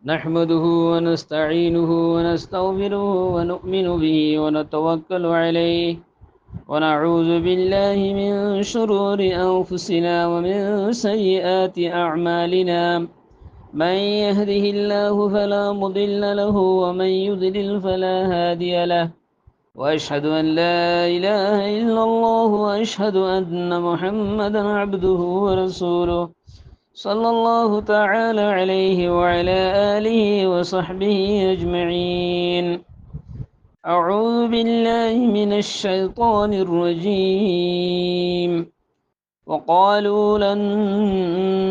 نحمده ونستعينه ونستغفره ونؤمن به ونتوكل عليه ونعوذ بالله من شرور أنفسنا ومن سيئات أعمالنا من يهده الله فلا مضل له ومن يضلل فلا هادي له وأشهد أن لا إله إلا الله وأشهد أن محمدا عبده ورسوله صلى الله تعالى عليه وعلى آله وصحبه أجمعين. أعوذ بالله من الشيطان الرجيم. وقالوا لن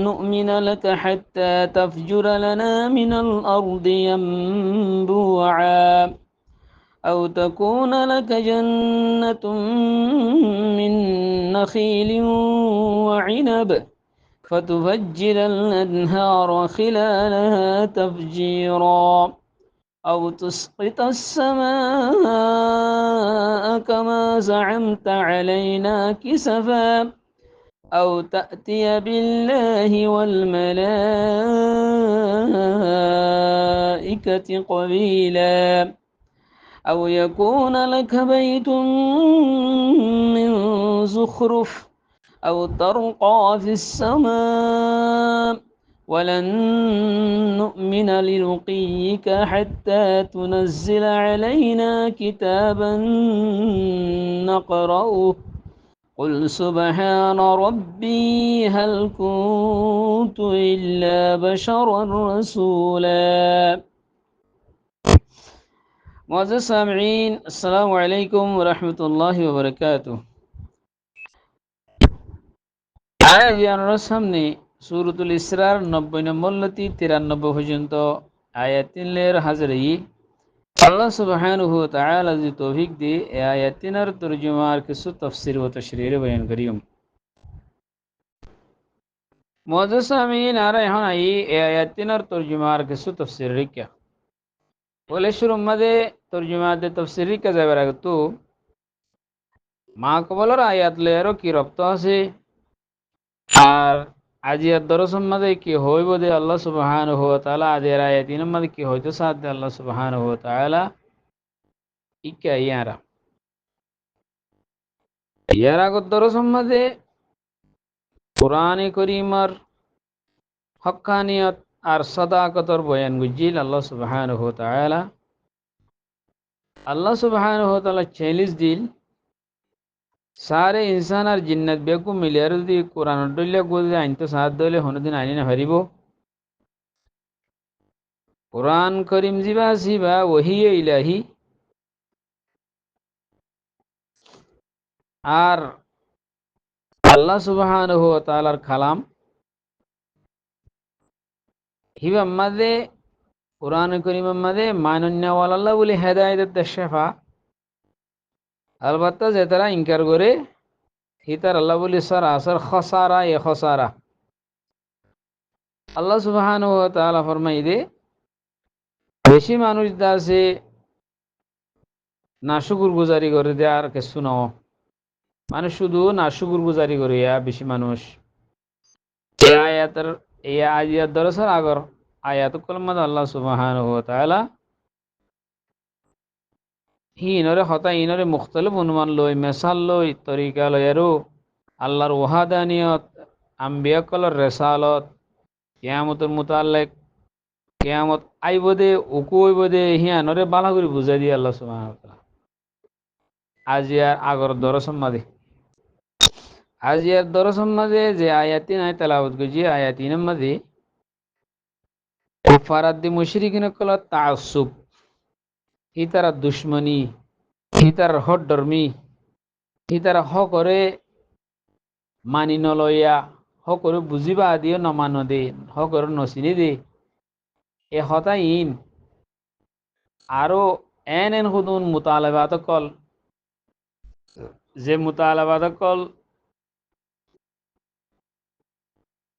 نؤمن لك حتى تفجر لنا من الأرض ينبوعا أو تكون لك جنة من نخيل وعنب فتفجر الأنهار خلالها تفجيرا أو تسقط السماء كما زعمت علينا كسفا أو تأتي بالله والملائكة قبيلا أو يكون لك بيت من زخرف أو ترقى في السماء ولن نؤمن لرقيك حتى تنزل علينا كتابا نقرأه قل سبحان ربي هل كنت إلا بشرا رسولا. معزز سامعين، السلام عليكم ورحمة الله وبركاته. আয়ার সামনে সূরাতুল ইসরার 90 নম্বর লতি 93 পর্যন্ত আয়াতিনের হাজরি আল্লাহ সুবহানাহু ওয়া তাআলা যে তৌফিক দিয়ে এই আয়াতিনের তরজমার কিছু তাফসীর ও তাশরীর বয়ান করিম। মুআজ্জাজ সামিন আর এখন এই আয়াতিনের তরজমার কিছু তাফসীর রিকা বলে শুরু মধ্যে তরজমাতে তাফসীর রিকা যাবার আগে তো মা কবলের আয়াত লেরও কি রপ্ত আছে আর আজিয়ার দরসের মধ্যে কি হইব দে আল্লাহ সুবহানাহু ওয়া তাআলা আজের আয়াতিনের মধ্যে কি হইতে সাথ দে আল্লাহ সুবহানাহু ওয়া তাআলা ইকা ইয়ারা গো দরসের মধ্যে কোরআনে করিমার হক্কানিয়ত আর সাদাকতর বয়ান গুজিল আল্লাহ সুবহানাহু ওয়া তাআলা চ্যালেঞ্জ দিল সারে ইনসান আর জিন্নাত বেকু মিলিয়ার যদি কোরআন ডলিয়া গোজে আইনতো সাথ দলে হনদিন আইনি না হারিব কোরআন করিম জিবা সিবা ওহি ইলাহি আর আল্লাহ সুবহানাহু ওয়া তাআলার কালাম হিবা মাদে কোরআন করিম মাদে মানন্যওয়ালা বলে হেদায়েত শেফা अलबत्ता जे तारा इनकार करे हितार अल्लाह बोली सर असर खसारा ये खसारा আল্লাহ সুবহানাহু ওয়া তাআলা ফরমাই দে বেশি মানুষ দাসে নাশুকুর গুজারি করে দে আর কিছু ন মানে শুধু নাশুকুর গুজারি করে বেশি মানুষ এই আয়াতের এই আয়াত দরসর আগর আয়াত কলমা আল্লাহ সুবহানাহু ওয়া তাআলা ইনরে হতা ইনরে মুখতালিফ অনুমান লই মেসাল লই তরিকা লই আৰু আল্লাহর ওয়াহাদানিয়ত আম্বিয়া কলর রেসালত কিয়ামতের মুতাল্লিক কিয়ামত আইবদে উকু হইবদে হিয়ানরে বালা করে বুঝাই দিয়ে আল্লাহ সুবহানাহু ওয়া তাআলা আজিয়ার আগর দরসম মাদে আজিয়ার দরসম মাদে যে আয়াতিন আয় তেলাওয়াত গজি আয়াতিনের মাদে কুফারাদ মুশরিকিন কল তাআসসুব হিতারা দুশমনী হিতার হট ধর্মী হিতারা হ করে মানি নলয়া হ করে বুঝিবা দিও নমান দে হ করে নচিনি দে এ হতা ইন আরো এন এন হুদুন মুতালাবাত কল যে মুতালাবাত কল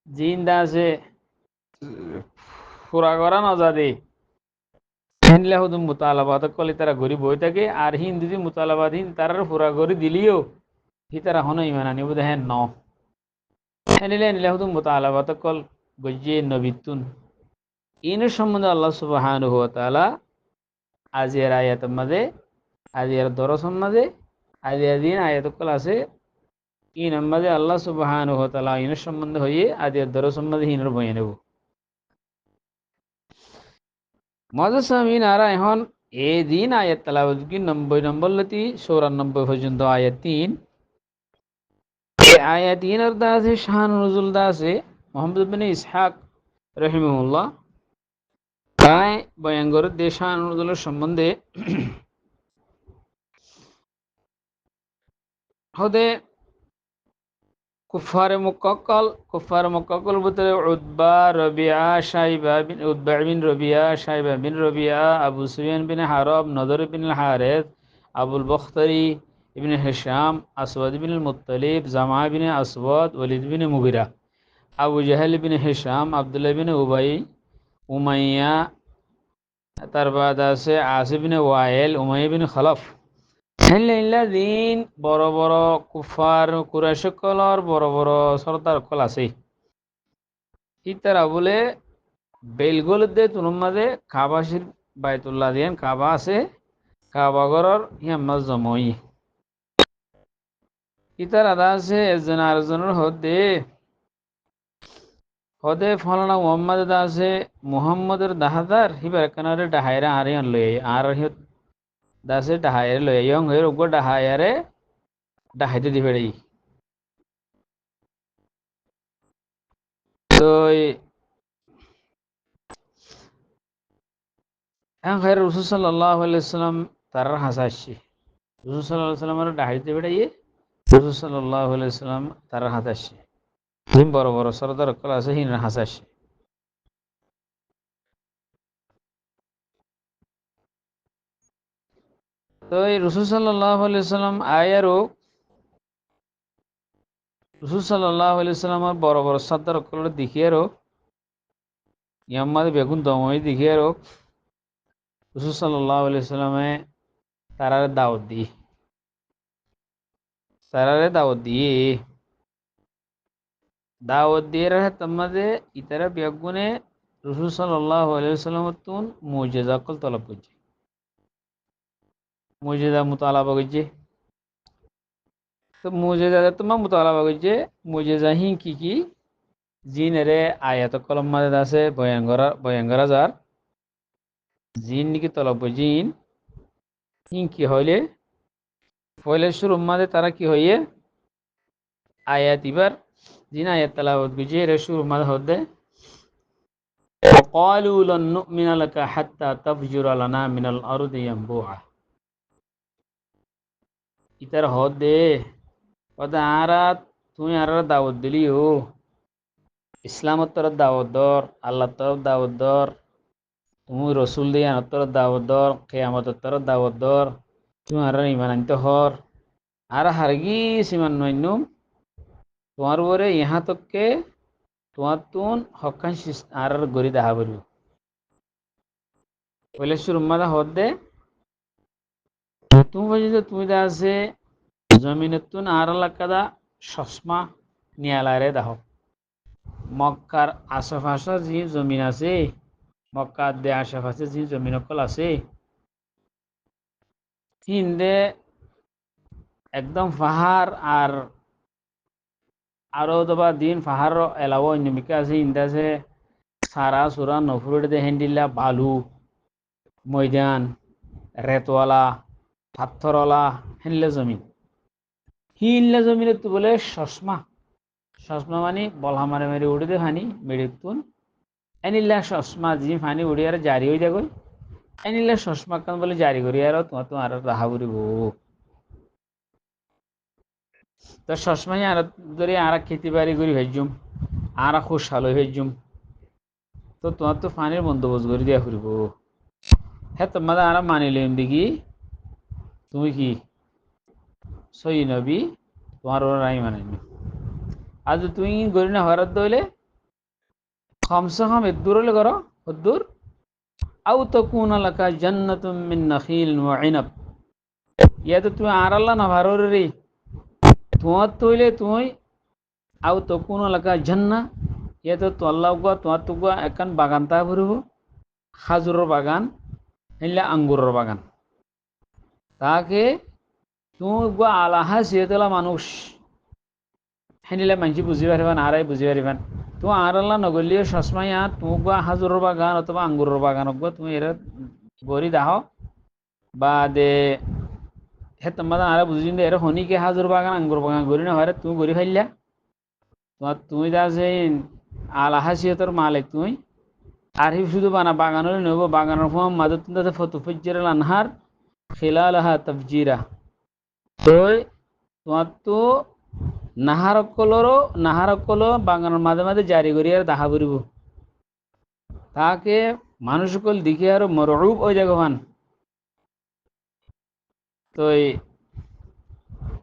জিন্দা আছে পুরা করা নজাদে হিনলে হুদুন মুতালাবাত কল তারা গরিব হয়ে থাকে আর হিন যদি মুতালাবাদ হিন তারার পুরা গরি দিলিও হি তারা হন ইমান আনিব দেখেন ন হেনিলে নিলে হুদুন মুতালাবাত কল গজ্জে নবিতুন ইনের সম্বন্ধে আল্লাহ সুবহানাহু ওয়া তাআলা আজিয়ার আয়াতের মাঝে আজিয়ার দরসের মাঝে আজিয়ার দিন আয়াতকল আছে ইন মাঝে আল্লাহ সুবহানাহু ওয়া তাআলা ইনের সম্বন্ধে হয়ে আজিয়ার দরসের মাঝে ইনের বয়ে নেব মজাসামিন আরা এখন এই দিন আয়াত তেলাওয়াত কি 90 নম্বর লতি 94 পর্যন্ত আয়াত 3 এই আয়াত 3 এর দা আছে শান নজুল দা আছে মুহাম্মদ ইবনে ইসহাক রাহিমাহুল্লাহ তাই বয়ান করে দেশান নজুলের সম্বন্ধে হদে কুফারে মুকাক্কাল ভিতরে উতবা রবিয়া শাইবা বিন উতবা বিন রবিয়া শাইবা বিন রবিয়া আবু সুফিয়ান বিন হারব নদর বিন হারেস আবুল বখতারি ইবনে হিশাম আসওয়াদ বিন মুত্তালিব জামা বিন আসওয়াদ ওয়ালিদ বিন মুগিরা আবু জাহেল বিন হিশাম আব্দুল্লাহ বিন উবাই উমাইয়া তারপর আছে আসিফ বিন ওয়াইল উমাইয়া বিন খলফ দিন বড় বড় কুফার কুরাইশকলর বড় বড় সর্দার কল আছে ইতারা বলে বেলগোল দে তুনুর মাঝে কাবাসির বাইতুল্লাহ দিয়েন কাবা আছে কাবা ঘরের ইয়াম্মাজ জমই ইতার আদা আছে একজন আরেকজনের হদে হদে ফলানা মোহাম্মদ দা আছে মুহাম্মদের দাহাদার হিবার কানারে ডাহাইরা আরিয়ান লই আর হিত দাসে ডাহাইরে লই ইয়ং হয়ে রোগ ডাহাইরে ডাহাইতে দিবে তো এখন খাই রসুল সাল্লাহ আলাইসাল্লাম তার হাসাসি রসুল সাল্লাহ সাল্লামের ডাহাইতে বেড়াইয়ে রসুল সাল্লাহ আলাইসাল্লাম তার হাসাসি হিম বড় বড় সরদার কল আছে হিন হাসাসি তো এই রসুল সাল্লাহ আলাইসাল্লাম আয়ারও রসুল সাল্লাহ আলাইসাল্লামের বড় বড় সর্দার কল দেখিয়ারও ইয়াম্মাদ বেগুন দমই দেখিয়ারও রসুল সাল্লাহ আলাইসাল্লামে তারারে দাওয়াত দিয়ে রাহে তোমাদের ইতারা বেগুনে রসুল সাল্লাহ আলাইসাল্লামের তুন মুজিজা কল তলব করছে মুজিজা মুতালাবা করছে তো মুজিজা তোমার মুতালাবা করছে মুজিজা হি কি জিনেরে আয়াত কলম মাঝে আছে বয়াঙ্গরা যার জিন নাকি তলব জিন হি কি হইলে পয়লে শুরুর মাঝে তারা কি হইয়ে আয়াত এবার জিন আয়াত তালাবত করছে এর শুরুর মাঝে হদে وقالوا لن نؤمن لك حتى تفجر لنا من الأرض ينبوعا ইতার হদে ওদা আরা তুমি আর দাওয়াত দিলিও ইসলামত তরফ দাওয়াত দর আল্লাহ তরফ দাওয়াত দর তুমি রসুল দিয়ে তরফ দাওয়াত দর কেয়ামত তরফ দাওয়াত দর তুমি আর ইমান আনতে হর আর হারগিস ইমান নইনুম তোমার উপরে ইহা তককে তোমার তুন হকান আর গড়ি দেখা বলব বলে সুরমাদা হদ দে তুমি বলছি তুমি দা আছে জমিনতুন আর এলাকাদা চশমা নিয়ালারে দাহ মক্কার আশেপাশে যে জমিন আছে মক্কার দে আশেপাশে যে জমিন অকল আছে হিন্দে একদম পাহাড় আর আরো দবা দিন পাহাড় এলাও অন্যমিকা আছে ইন্দা আছে সারা সুরা নফুরে দে হেন্ডিল্লা বালু ময়দান রেতওয়ালা পাথরওয়ালা হেনলে জমিন হিনলে জমিনে তো বলে চশমা মানে বলহা মারে মারি উড়ে দে ফানি মেডিতুন এনিল্লা চশমা যি ফানি উড়ি আর জারি হয়ে যাগই এনিল্লা চশমা কান বলে জারি করি আর তোমার রাহা করিব তো চশমাই আর ধরে আর খেতে বাড়ি করি ভেজুম আর খুশাল ভেজুম তো তোমার তো ফানির বন্দোবস্ত করে দিয়া ফুরিব হ্যাঁ তোমাদের আর মানিলাম দেখি তুমি কি সই নবী তোমার ওরা নাই মানাইনি আজ তুমি গরি না হরাত দইলে কমসে কম এদূর হলে করো হদ্দূর আউ তাকুন লাকা জান্নাতুম মিন নাখিল ওয়া ইনাব ইয়া তো তুমি আর আল্লাহ না ভারো রে তোমার তৈলে তুমি আউ তাকুন লাকা জান্নাহ ইয়াতো তোল্লা উগুয়া তোমার তুগুয়া একান বাগান তা ফুরিব খাজুরের বাগান হেনলে আঙ্গুরের বাগান তাকে তুমি উগুয়া আলাহা সিয়েতলা মানুষ হেনিলে মানসি বুঝি পারিবান আরাই বুঝি পারিবান তুমি আরাল্লা নগলিও সসমাই তুমি উগুয়া হাজুরের বাগান অথবা আঙ্গুরের বাগান উগুয়া তুমি এর গড়ি দাহ বা দে হে তোমাদের আরা বুঝিন এর হনিকে হাজুর বাগান আঙ্গুর বাগান গড়ি না হয় তুমি গড়ি ফাইলা তোমার তুমি যা সেই আলাহা সিয়েতর মালিক তুমি আর হি শুধু বানা বাগানের নেব বাগানের ফোম মাদত তাতে ফতু ফজ্জিরাল আনহার খিলালাহা তাফজিরা তো তোমার তো নাহারকলও বাগানের মাঝে মাঝে জারি করি আর দেখা করিব তাকে মানুষ সকল দিকে আর মরুব ওই জায়গান তো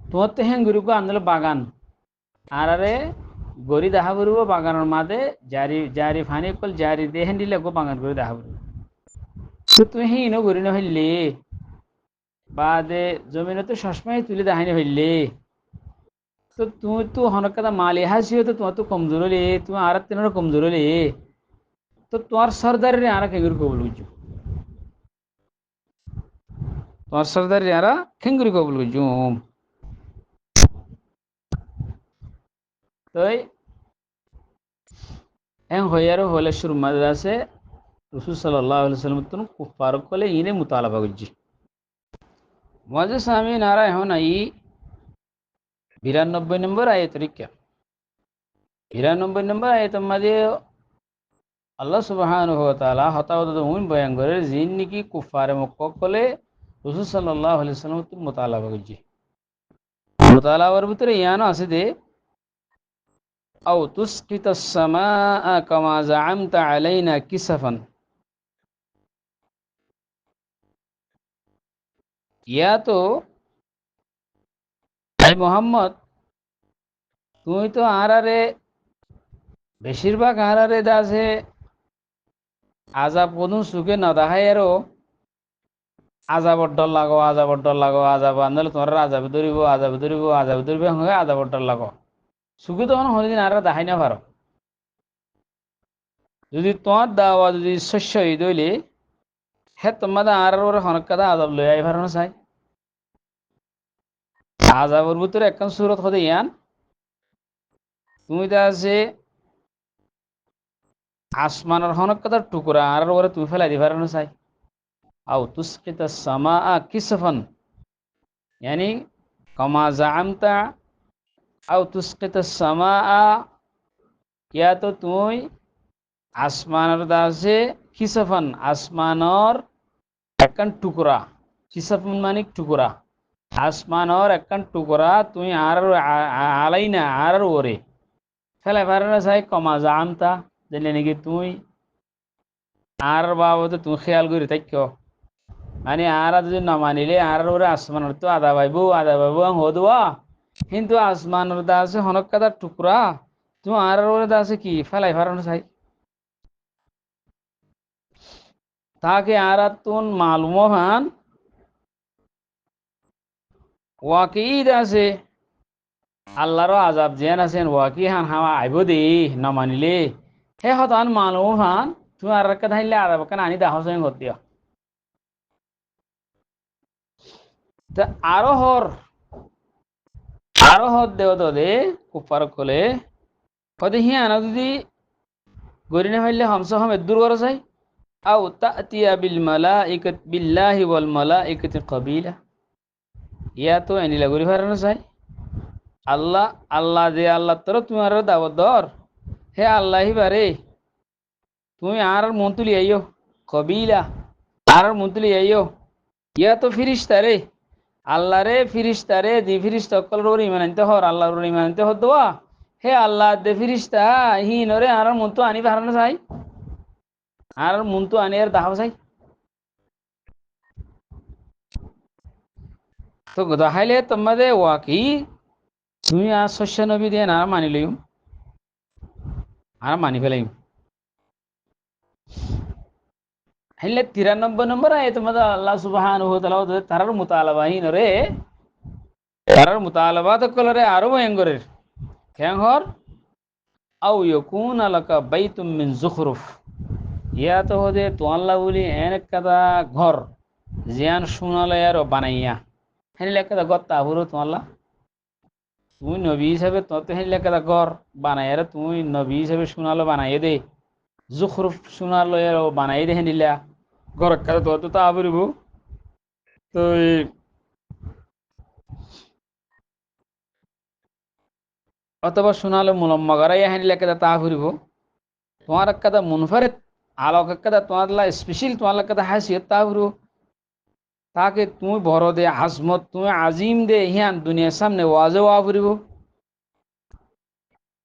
তোমার তো হ্যাঁ গুরুকে আনলে বাগান আর আরে গড়ি দেখা করিব বাগানের মাঝে জারি জারি ফানি কল জারি দেহেন দিলে গো বাগান করে দেখা করিব তো তুমি হি ইনো গড়ি না হইলে বা দে জমিনে তো সসময় তুলে দেখাই না হইলে তো তুমি তো হনক কথা মালি হাসিও তো তোমার তো কমজোর হলে তুমি আর তিনের কমজোর হলে তো তোমার সর্দারের আর খেঙ্গুরি কবুল বুঝছো তোমার সর্দারের আর খেঙ্গুরি কবুল বুঝছো তো এন হইয়ার হলে শুরু মাঝে আছে রসুল সাল্লাহ সাল্লাম তুমি কুফার কলে ইনে মুতালাবা করছি মজে স্বামী নারা এখন আই 92 নম্বর আয়াত রিক্কা 92 নম্বর আয়াত মাঝে আল্লাহ সুবহানাহু ওয়া তাআলা হতাওয়াত মুমিন বয়ান করে জিন নাকি কুফারে মক্কা কলে রাসূল সাল্লাল্লাহু আলাইহি ওয়াসাল্লাম তো মুতালাবা করছে মুতালাবার ভিতরে ইয়ানো আছে যে আও তুসকিতাস সামাআ কামা জাআমতা আলাইনা কিসাফান ইয়া তো ভাই মোহাম্মদ তুমি তো আরারে বেশিরভাগ আরারে দাসে আজাব কোন সুখে না দেখাই আরো আজাবর ডর লাগো আজাবর ডর লাগো আজাব আনলে তোমার আজাবে ধরিব আজাবে ধরিব আজাবে ধরিব হয়ে আজাবর ডর লাগো সুখে তখন হদিন আর দেখাই না পারো যদি তোমার দাওয়া যদি শস্য ঈদ হইলে হে তোমাদের আর ওর হনক কাদা আজাব লই আই পারো না চাই আজাবর ভিতরে একখান সুরত হতে ইয়ান তুমি তা আছে আসমানের হনক কাদার টুকরা আর ওরে তুমি ফেলাই দি পারো না চাই আও তুসকিতা সামা কিসফান यानी कमा জামতা আও তুসকিতা সামা ইয়া তো তুই আসমানের দাসে কিসফান আসমানর একখান টুকরা কিসফান মানে টুকরা আসমানর একখান টুকরা তুই আর আলাই না আর ওরে ফেলে পারে না চাই কমা জামতা জানি নাকি তুই আর বাবদ তুমি খেয়াল করে থাক মানে আর যদি না মানিলে আর ওরে আসমানের তো আদা পাইব হদুয়া কিন্তু আসমানের দাসে হনক কাদার টুকরা তুমি আর ওরে দাসে কি ফেলাই পারে না চাই তাকে আর তুন মালুম হান ওয়াকিদ আছে আল্লাহর আজাব জেন আছেন ওয়াকি হান হাওয়া আইব দে না মানিলে হে হতান মালুম হান তুমি আর একটা ধাইলে আজাব কেন আনি দাহ সঙ্গে করতে আরো হর আরো হর দেও দে কুফার কলে কদে হি আনা যদি গরি না হইলে হমস হম দূর করা যায় আও তাতিয়া বিল মালাইকাত বিল্লাহি ওয়াল মালাইকাতি কাবিলা ইয়া তো এনিলা গরি ফারানো চাই আল্লাহ আল্লাহ যে আল্লাহ তোর তুমি আর দাওয়াত দর হে আল্লাহি বারে তুমি আর মন তুলি আইও কবিলা আর মন তুলি আইও ইয়া তো ফিরিস্তা রে আল্লাহ রে ফিরিস্তা রে দি ফিরিস্তা অকল ওর ইমান আনতে হর আল্লাহর ওর ইমান আনতে হর দোয়া হে আল্লাহ দে ফিরিস্তা হি নরে আর মন তো আনি বাহারানো চাই আর মন তো আনি আর দাহাও চাই তো দেখাইলে তোমাদের ওয়াকি তুমি আর শস্য নবী দিয়ে না মানি লইম আর মানি ফেলাইম হইলে 93 নম্বর আয় তোমাদের আল্লাহ সুবহানাহু ওয়া তাআলা তারার মুতালাবা হি নরে তারার মুতালাবা তো কলরে আরো ভয়ঙ্করের কেন হর আও ইয়াকুন লাকা বাইতুম মিন যুখরুফ ইয়া তো হদে তো আল্লাহ বলি এন কাদা ঘর জিয়ান শুনালে আর বানাইয়া হেন লেখা ঘর তাহরু তো আল্লাহ তুমি নবী হিসাবে তত হেন লেখা ঘর বানাইয়ার তুমি নবী হিসাবে শুনালো বানাইয়ে দে যুখরুফ শুনালো আর বানাই দে হেনিলা ঘর কাদা তত তা আবরিব তো অথবা শোনালে মুলম্মা গড়াই হেন লেখা তা ফুরিব তোমার কাদা মুনফারিদ আলোক কাদা তোমার স্পেশাল তোমার কাদা হাসিয়ত তা ফুরিব তাকে তুমি বড় দে আজমত তুমি আজিম দে হিয়ান দুনিয়ার সামনে ওয়াজে ওয়া ফুরিব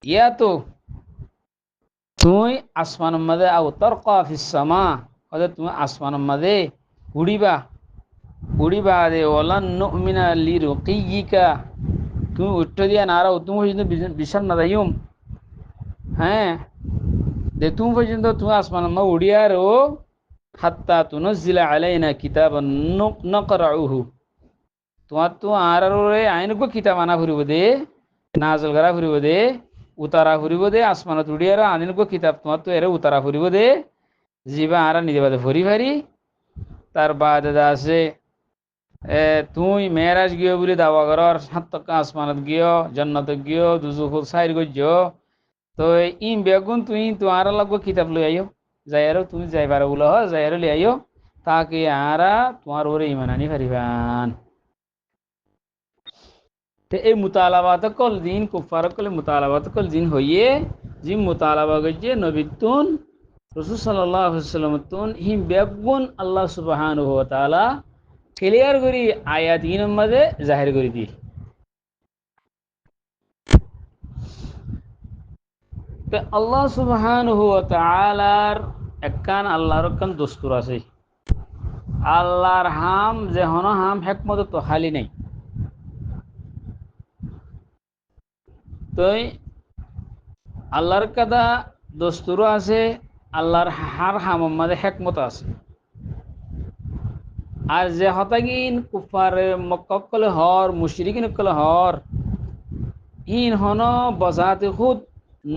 ইয়া তো তুমি আসমান মাদে আও তরকা ফিস সামা অদে তুমি আসমান মাদে উড়িবা উড়িবা দে ওলান নুমিনা লিরুকিয়িকা তুমি উঠতে দিয়া নারাও তুমি কিন্তু বিশাল না যাইম হ্যাঁ দে তুমি পর্যন্ত তুমি আসমান মা উড়িয়ারো হাত্তা তুনজিলা আলাইনা কিতাবান নকরাউহু তোমার তো আরে আইনকো কিতাব আনা ফুরিব দে নাজল করা ফুরিব দে উতারা ফুরিব দে আসমানত উড়িয়ারো আনিনকো কিতাব তোমার তো এরে উতারা ফুরিব দে জিবা আরা নিজে বাদে ফুরি ফারি তার বাদে আছে তুই মেয়েরাজ গিয়ে বলে দাওয়া করার সাতকা আসমানত গিয়ে জন্নত গিয়ে দুজুখ সাইর গিয়ে তো ই বেগুন তুই তোমার লাগবো কিতাব লই আইও যাই আর তুমি যাইবার বলো যাই আর লই আইও তাকে আরা তোমার ওরে ইমান আনি পারিবান তো এই মুতালাবাত কল দিন কুফার কলে মুতালাবাত কল দিন হইয়ে জি মুতালাবা গজে নবিতুন রসুল সাল্লাল্লাহু আলাইহি ওয়াসাল্লাম তুন হিম বেগুন আল্লাহ সুবহানাহু ওয়া তাআলা ক্লিয়ার করি আয়াত ইনের মাঝে জাহির করে দি তো আল্লাহ সুবহানাহু ওয়া তাআলার একখান আল্লাহর একখান দস্তুর আছে আল্লাহর হাম যে হন হাম হেকমত তো খালি নেই তো আল্লাহর কাদা দস্তুরও আছে আল্লাহর হার হাম মাঝে হেকমত আছে আর যে হতাগিন কুফার মক্কলে হর মুশরিকিন কলে হর ইন হন বজাতে খুদ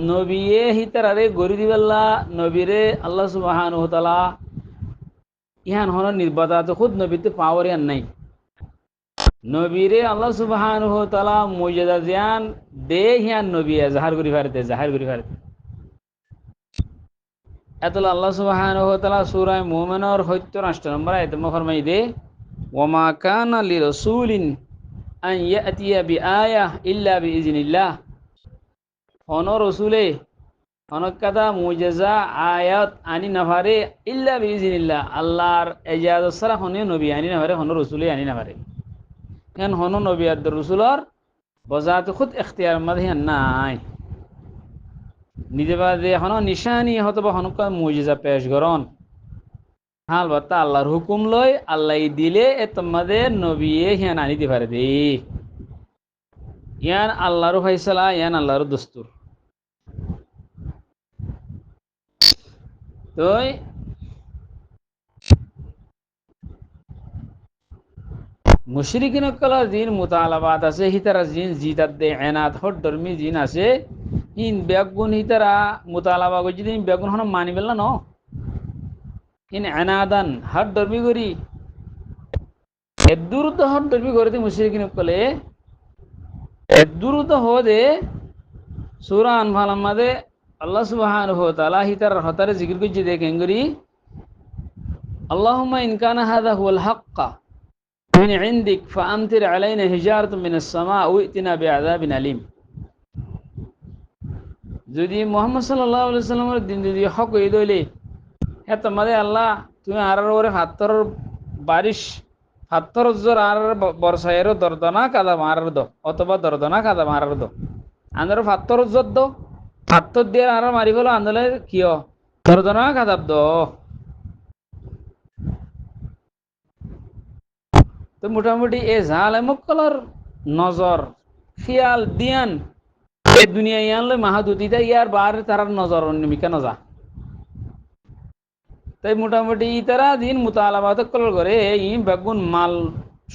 নবিয়ে হিতারে গরি দিবেল্লা নবীরে আল্লাহ সুবহানাহু ওয়া তাআলা ইহান হন নির্বাদাতে খুদ নবীতে পাওয়ার ইয়ান নাই নবীরে আল্লাহ সুবহানাহু ওয়া তাআলা মুজিজা জিয়ান দে হিয়ান নবী জাহার করি পারতে জাহির করি পারতে এতলা আল্লাহ সুবহানাহু ওয়া তাআলা সূরা মুমিনের 78 নম্বর আয়াতে ফরমাই দে ওয়ামা কানা লিরাসূলিন আন ইয়াতিয়া বিআয়াহ ইল্লা বিইজনিল্লাহ হন রসুলে হনকাদা মুজেজা আয়াত আনি নাভারে ইল্লা বিইজনিল্লাহ আল্লাহর এজাজত ছাড়া হনে নবী আনি নাভারে হন রসুলে আনি নাভারে কেন হন নবী আর রসুলর বজাত খুদ এখতিয়ার মাঝে নাই নিজে বাদে হন নিশানি হতো বা হনকা মুজেজা পেশ করন হাল বাত্তা আল্লাহর হুকুম লই আল্লাহ দিলে এ তোমাদের নবী হিয়ান আনি দিতে পারে দে ইয়ান আল্লাহর ফাইসালা ইয়ান আল্লাহর দস্তুর তো মুশরিকিন কলার জিন মুতালাবাত আছে হিতারা জিন জিতার দে এনাত হট ধর্মী জিন আছে ইন বেগুন হিতারা মুতালাবা করছি দিন বেগুন হন মানি বেলা ন ইন এনাদান হট ধর্মী করি এদুরুদ্ধ হট ধর্মী করে দি মুশরিকিন কলে এদুরুদ্ধ হদে সূরা আনফাল আমাদে আল্লাহ সুবহানাহু ওয়া তাআলা হিতার হতারে জিকির করছি দেখেন করি আল্লাহুম্মা ইন কানা হাযা হুয়াল হাক্ক من عندك فأمطر علينا حجارة من السماء وائتنا بعذاب أليم যদি মুহাম্মদ সাল্লাল্লাহু আলাইহি সাল্লামের দিন যদি হক হই দইলে হে তোমাদের আল্লাহ তুমি আর ওরে হাতর বারিশ হাতর জোর আর বর্ষায়ের দর্দনা কাদা মারার দো অথবা দর্দনা কাদা মারার দো আন্দার হাতর জোর দো হাতর দিয়ে আর মারি বলো আন্দোলে কিয় দর্দনা কাদাব দো তো মোটামুটি এ জালেমকলর নজর খেয়াল দিয়ান এই দুনিয়া ইয়ানলে মাহাদুতিটা ইয়ার বার তারার নজর নিমিকা নজা তাই মোটামুটি তারা দিন মুতালাবাত কল করে ই বেগুন মাল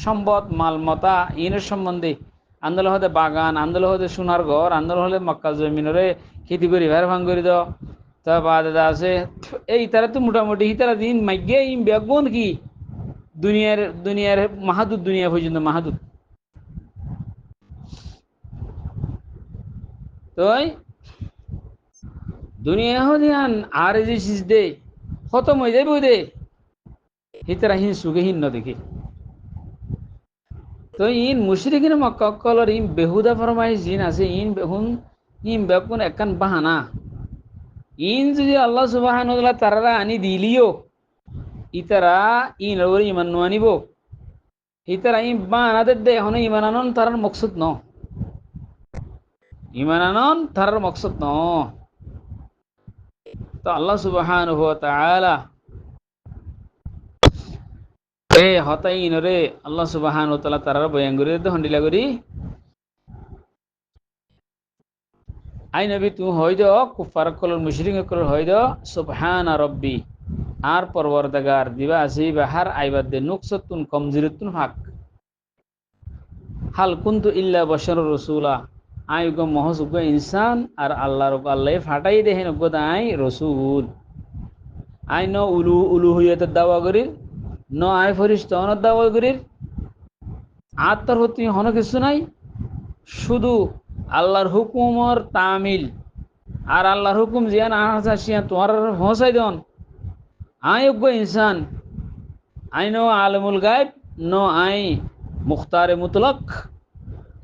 সম্পদ মাল মতা ইনের সম্বন্ধে আন্দোলন হতে বাগান, আন্দোলন হতে সোনার ঘর, আন্দোলন হলে মক্কা জমিনরে খেতি করি ভের ভাঙ করি দাও। তা বাদ আছে এই তারা তো মোটামুটি তারা দিন মাইগে ইম বেগুন কি দুনিয়ার দুনিয়ার মাহাদুদ দুনিয়া পর্যন্ত মাহাদুদ তো দুনিয়া হদিয়ান আর যে সিজ দে খতম হয়ে যাবে দে হিতারা হিন সুগে হিন ন দেখি তো ইন মুশরিকিন মক্কা কলর ইন বেহুদা ফরমাই জিন আছে ইন বেহুন ইন বেগুন একখান বাহানা ইন যদি আল্লাহ সুবহানাহু ওয়া তাআলা তারারা আনি দিলিও ইতারা ইন ওর ইমান নো আনিব ইতারা ইন বাহানাদের দে হন ইমান আনন তারার মকসুদ ন ইমান আনন তারার মকসুদ ন তো আল্লাহ সুবহানাহু ওয়া তাআলা এ হতাই ইনরে আল্লাহ সুবহানাহু ওয়া তাআলা তারার বয়ান করে দে হন্ডিলা করি আই নবী তুমি হইদ কুফার কলর মুশরিক কলর হইদ সুবহানা রব্বি আর পরবর্তগার দিবা আসি বাহার আইবাদ দে নুকসাতুন কমজিরাতুন হক হাল কুনতু ইল্লা বাশারুর রাসূলা আই গো মহসুগ ইনসান আর আল্লাহর আল্লাহ ফাটাই দেহেন গো দাই রাসূল আই ন উলুহিয়তের দাওয়া করি ন আই ফেরেশতার দাওয়া করি আত্মার হতে হন কিছু নাই শুধু আল্লাহর হুকুমর তামিল আর আল্লাহর হুকুম জিয়ান আহাসিয়া তোমার পৌঁছাই দেন আই অজ্ঞ ইনসান আই নো আলমুল গায়ব নো আই মুখতারে মুতলক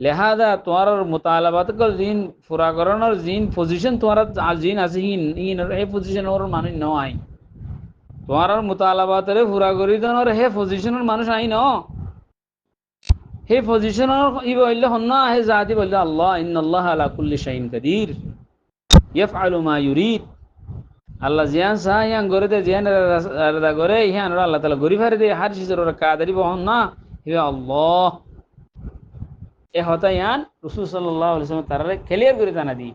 লেহাদা তোমার মোতালাবাত জিন ফুরাকরণের জিন পজিশন তোমার জিন আছে হিন ইন এই পজিশন ওর মানুষ ন আই তোমার মোতালাবাতরে ফুরা করি দেন হে পজিশনের মানুষ আই ন সেই পজিশনের ই বললে হন না হে জাতি বললে আল্লাহ ইন্নাল্লাহ আলা কুল্লি শাইইন কাদির ইয়াফআলু মা ইউরিদ আল্লাহ জিয়ান সাহ ইয়ান গরে দে জিয়ান রাদা গরে ইয়ান আল্লাহ তাআলা গরি ফারে দে হার চিজের ওরা কাদারি বহন না হে আল্লাহ এ হতা ইয়ান রাসূল সাল্লাল্লাহু আলাইহি ওয়াসাল্লাম তারারে ক্লিয়ার করে জানা দি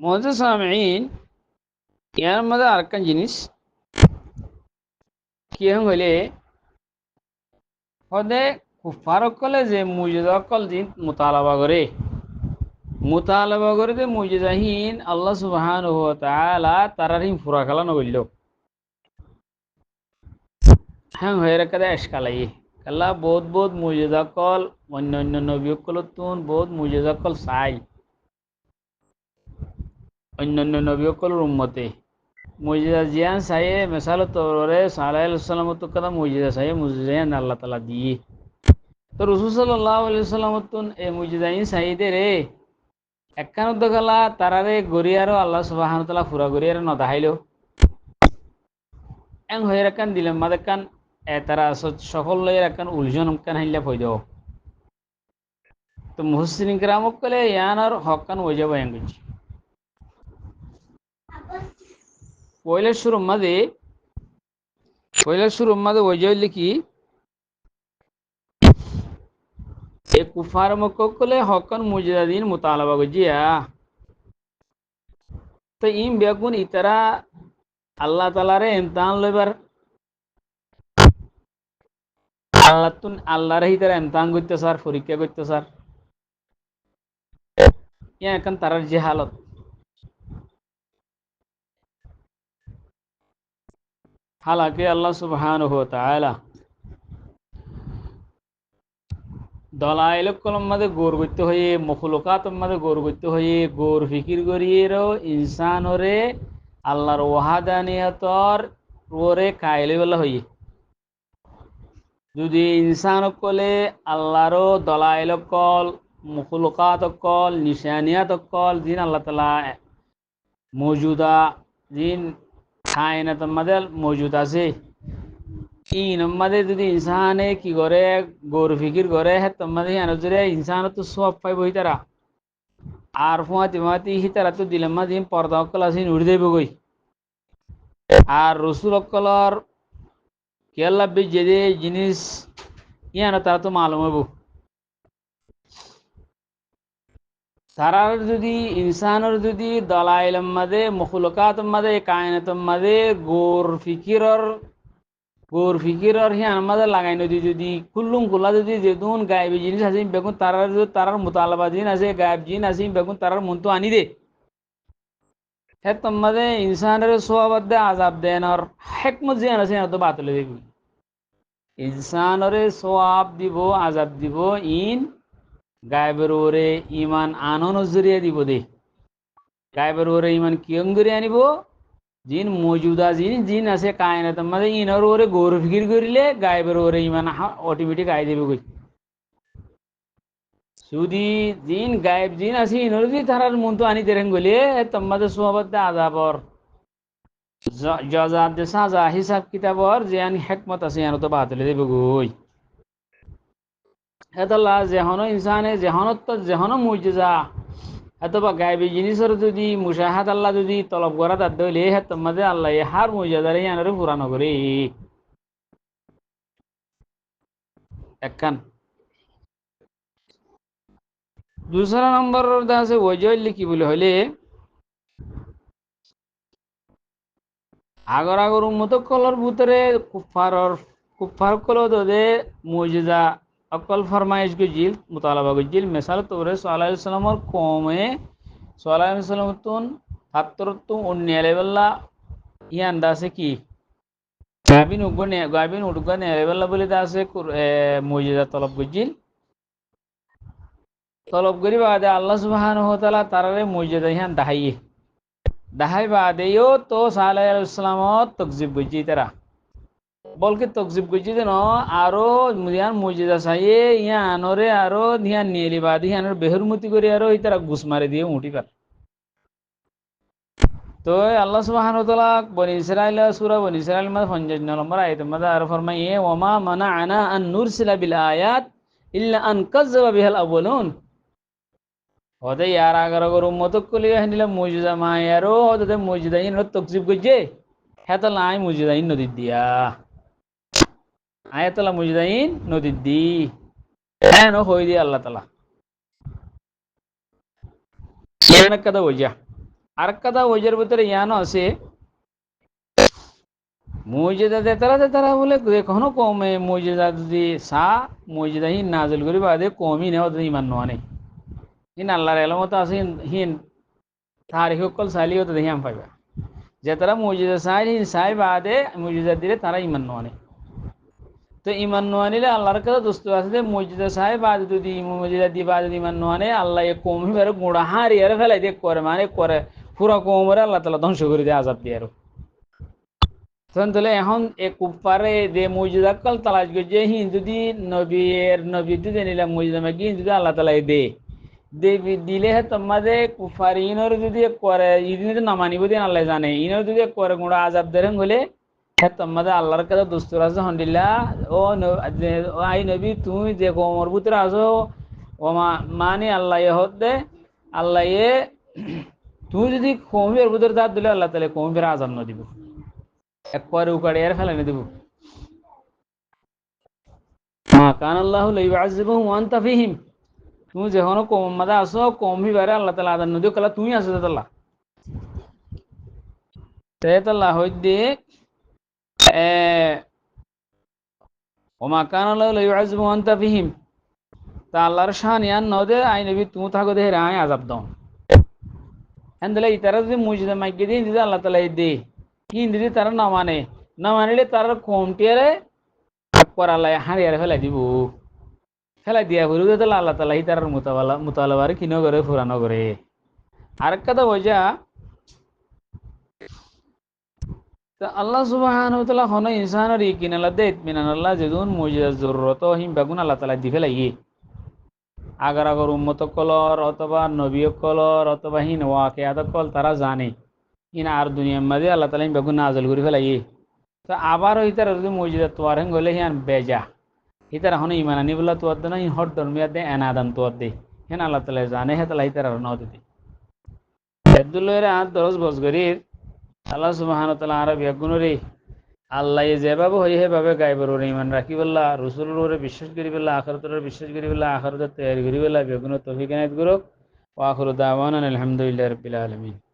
মুআজ্জাজ সামিঈন ইয়ার মধ্যে আরেকটা জিনিস কি হইলে হদে কুফার কলে যে মুজিজা কল দিন মুতালাবা করে যে মুজিজাহীন আল্লাহ সুবহানাহু ওয়া তাআলা তারারিম ফুরা খেলা নগল্য হ্যাঁ হয়ে রেখে দেয় এসকালাই কাল্লা বহুত বহুত মুজিজা কল অন্য অন্য নবী কলতুন বহুত মুজিজা কল চাই অন্য অন্য নবী কলর উম্মতে মুজিজা জিয়ান চাইয়ে মেসাল তরে সালাইহিস সালাম তো কথা মুজিজা চাইয়ে মুজিজান আল্লাহ তাআলা দিয়ে তো রাসূল সাল্লাল্লাহু আলাইহি ওয়াসাল্লাম তুন এই মুজিজাইন চাইদে রে একখান উদ্দগালা তারারে গরিয়ারও আল্লাহ সুবহানাহু ওয়া তাআলা ফুরা গরিয়ারে ন দেখাইলো এং হয়ে রাখান দিলাম মাদেকান তারা সকল লয়ে রাখান উলঝন কান হাইলা ফই দাও তো মুহসিন গ্রামক কলে ইয়ানার হকান ওজা বয়ান করছি পয়লা শুরু মাঝে ওজা লিখি এ কুফার মক্ক কলে হকান মুজাদিন মুতালাবা গজিয়া তো ইম বেগুন ইতারা আল্লাহ তাআলারে ইমতিহান লইবার আল্লাহরে ইতারা ইমতিহান করতে স্যার পরীক্ষা করতে স্যার ইয়া এখন তারার যে হালত হালাকি আল্লাহ সুবহানাহু ওয়া তাআলা দলাইল কলম মাঝে গৌর করতে হয়ে মখলুকাত মাঝে গৌর করতে হয়ে গৌর ফিকির করিয়েরও ইনসানরে আল্লাহর ওয়াহাদানিয়তর ওরে কাইলে বলা হই যদি ইনসান কলে আল্লাহরও দলাইল কল মখলুকাত কল নিশানিয়াত কল দিন আল্লাহ তাআলা মৌজুদা দিন কায়নাত মাঝে মৌজুদ আছে ই নম্মাদে যদি ইনসানে কি করে গৌর ফিকির করে হ্যাঁ তোমাদের আনজরে ইনসান তো সব পাইব তারা আর ফুয়াতি ফুয়াতি হি তারা তো দিলাম্মা দিন পর্দা অকল আছে উড়ি দেব গই আর রসুল অকলর কেল্লা যে জিনিস ইয়ানো তারা তো মালুম হইব তারার যদি ইনসানের যদি দলাইল মাদে মখলুকাত মাদে কায়নাত মাদে গৌর ফিকিরর গোর ফিকিরর হি আমাদের লাগাই নদী যদি খুল্লুম খোলা যদি যেতুন গায়েবী জিনিস আছে বেগুন তারার তারার মোতালাবা জিন আছে গায়েব জিন আছে বেগুন তারার মন তো আনি দে হে তোমাদের ইনসানের সোয়াবাদ আজাব দেন আর হেকমত জিয়ান আছে তো বাতলে দেখবি ইনসানরে সোয়াব দিব আজাব দিব ইন গায়েবের ওরে ইমান আনো নজরিয়া দিব দে গায়েবের ওরে ইমান কিয়ং করে আনিব জিন মজুদা জিন জিন আছে কায়নাত মানে ইনর ওরে গৌর ফিকির করিলে গায়েবের ওরে ইমান অটোমেটিক আই দেবে কই যদি জিন গায়েব জিন আছে ইনর যদি তারার মন তো আনি দেরেন গলে তোমাদের সোহাবত আজাবর জজা দে সাজা হিসাব কিতাবর যে আনি হেকমত আছে ইয়ানো তো বাতলে দেবে গই হেতাল্লা যেহনো ইনসানে যেহনত তো যেহনো মুজিজা অথবা গায়েবী জিনিসের যদি মুশাহাদ আল্লাহ যদি তলব করা তার দলে হে তোমাদের আল্লাহ হার মুজাদারে ইয়ানোরে পুরানো করে একখান दूसरा नंबर আছে ওয়াজল কি বলে হলে আগর আগর উম্মত কলর ভিতরে কুফার কল দে মুজিজা অকল ফরমাইশ গজিল মুতালাবা গজিল মিসাল তোরে সাল্লাল্লাহু আলাইহি সাল্লামর কওমে সাল্লাল্লাহু আলাইহি সাল্লাম তুন ছাত্র তু অন্য লেভেল ইয়ান দাসে কি গাবিন উডগনে লেভেল বলে দাসে মুজিজা তলব গজিল তলব করি বাদে আল্লাহ সুবহানাহু ওয়া তাআলা তারারে মুজিজা ইয়ান দাহাইয়ে দাহাই বাদেও তো সাল্লাল্লাহু আলাইহি সাল্লামত তকজিব গজি তারা বলকে তকজিব গজি দেন আরো ইয়ান মুজিজা চাইয়ে ইয়ানরে আরো ধ্যান নিয়ে বাদে ইয়ানর বেহুরমতি করে আরো ইতারা ঘুষ মারে দিয়ে উঠি পার তো আল্লাহ সুবহানাহু ওয়া তাআলা বনি ইসরাইল সূরা বনি ইসরাইল মধ্যে 50 নম্বর আয়াত মধ্যে আর ফরমায়ে ওমা মানাআনা আন নুরসিলা বিল আয়াত ইল্লা আন কাযযাবা বিহাল আউয়ালুন ওদে ইয়ার আগর আগর উম্মত কলি হনিলা মুজিজা মায়ারো ওদে মুজিজা ইন তকজিব গজে হেতাল আই মুজিজা ইন নদী দিয়া আয়াতলা মুজিজা ইন নদী দি হ্যাঁ নো হই দি আল্লাহ তাআলা ইয়ান কাদা ওজা আর কাদা ওজার ভিতরে ইয়ানো আছে মুজিজা দে তারা বলে কখনো কমে মুজিজা যদি সা মুজিজা হিন নাজিল করি বাদে কমই নে ওদের ইমান নয় হিন আল্লাহর এলামত আছে হিন তারিখ কল সালি হতে দেখি আম পাইবা যে তারা মুজিজা চাই হিন চাই বাদে মুজিজা দিলে তারা ইমান নয় তো ইমান নোয়ানিলে আল্লাহর কাছে দোস্ত আছে যে মুজিজা চাই বাদে যদি মুজিজা দি বাদে ইমান নোয়ানে আল্লাহ কমই বেরো গুঁড়া হারি আর ফেলাই দিয়ে করে মানে করে পুরা কমরে আল্লাহ তালা ধ্বংস করে দিয়ে আজাব দিয়ে আরো তখন তাহলে এখন এ কুপারে যে মসজিদ কাল তালাশ করছে হিন যদি নবী যদি নিলাম মসজিদ মাকি যদি আল্লাহ তালাই দে দিলে হে তোমাদের কুফার ইনর যদি করে ইদিন তো নামানিব দিন আল্লাহ জানে ইনর যদি করে গুঁড়া আজাব দেন হলে হ্যাঁ তোমাদের আল্লাহর কাছে দুস্তুর আছে হন্ডিল্লা আই নবী তুমি যে কোমর ভিতরে আসো ও মানে আল্লাহ হত দে আল্লাহ তুমি যদি কমির ভিতরে দাঁত দিলে আল্লাহ তাহলে কমির আজাব ন দিব একবারে উকাড়ে এর ফেলে দেব মা কান আল্লাহ লাইয়ুআযিবুহুম ওয়া আনতা ফীহিম তুমি যখন কম মাদা আসো কম হি বারে আল্লাহ তাআলা আদান নদিও কলা তুমি আসো তাআলা তাআলা হইদে এ ও মা কান আল্লাহ লাইয়ুআযিবুহুম ওয়া আনতা ফীহিম তা আল্লাহর শান ইয়ান নদে আই নবী তুমি থাকো দে আই আযাব দাও এন্ডলে ইতারা যদি মুজিদা মাইকে দিন যদি আল্লাহ তাআলা দে কি যদি তারা না মানিলে তারা কমটিয়ারে পর আল্লাহ হারিয়ারে ফেলাই দিব ফেলাই দিয়া বলু তাহলে আল্লাহ তালা তার মোতালাবার কিনো করে ফুরানো করে আরেক কথা বোঝা আল্লাহ সুবহানাহু ওয়া তাআলা হন ইনসানের ইকিনালা দে ইতমিনান আল্লাহ যেদুন মুজিজা জরুরত হিম বেগুন আল্লাহ তালা দি ফেলাই আগার আগর উম্মত কলর অথবা নবী কলর অথবা হিন ওয়াকিয়াত কল তারা জানে হিন আর দুনিয়ার মাঝে আল্লাহ তালা বেগুন নাজল করে ফেলাই তো আবার ইতার যদি মসজিদে তোয়ার হেন গলে হিয়ান বেজা ইতার এখন ইমান আনি বলা তোয়ার দে না হট ধর্মিয়া দে এনাদান তোয়ার দে হেন আল্লাহ তালা জানে হে তালা ইতার আর নদী আব্দুল্লাহ আট 10 বছরের আল্লাহ সুবহানাহু ওয়া তাআলা আর বেগুনরে আল্লাহ যেভাবে হয় সেভাবে গাইবর ওরে ইমান রাখি বললা রসুলের ওরে বিশ্বাস করি বললা আখিরাতের বিশ্বাস করি বললা আখিরাতের তৈরি করি বললা বেগুন তৌফিক এনায়েত করুক ওয়া আখিরু দাওয়ানা আলহামদুলিল্লাহি রাব্বিল আলামিন